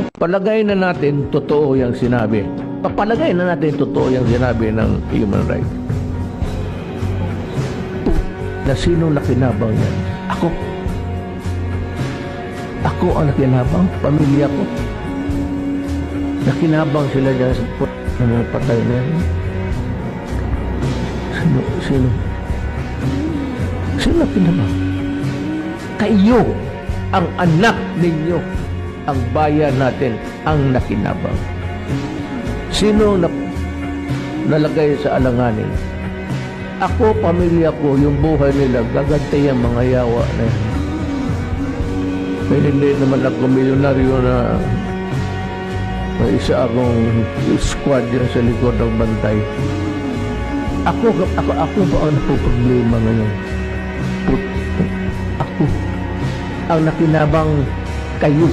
Palagay na natin totoo yung sinabi. Papalagay na natin totoo yung sinabi ng human rights. Na sino nakinabang yan? Ako. Ako ang nakinabang, pamilya ko. Nakinabang sila dyan sa patay na yan. Sino? Sino nakinabang? Kayo, ang anak ninyo, ang bayan natin, ang nakinabang. Sino nalagay sa alanganin? Ako, pamilya ko, yung buhay nila, gagantay ang mga yawa na yan. Hindi naman ako milyonaryo na may isa akong squad yan sa likod ng bantay. Ako ba ang napoproblema ngayon? Ako ang nakinabang, kayo.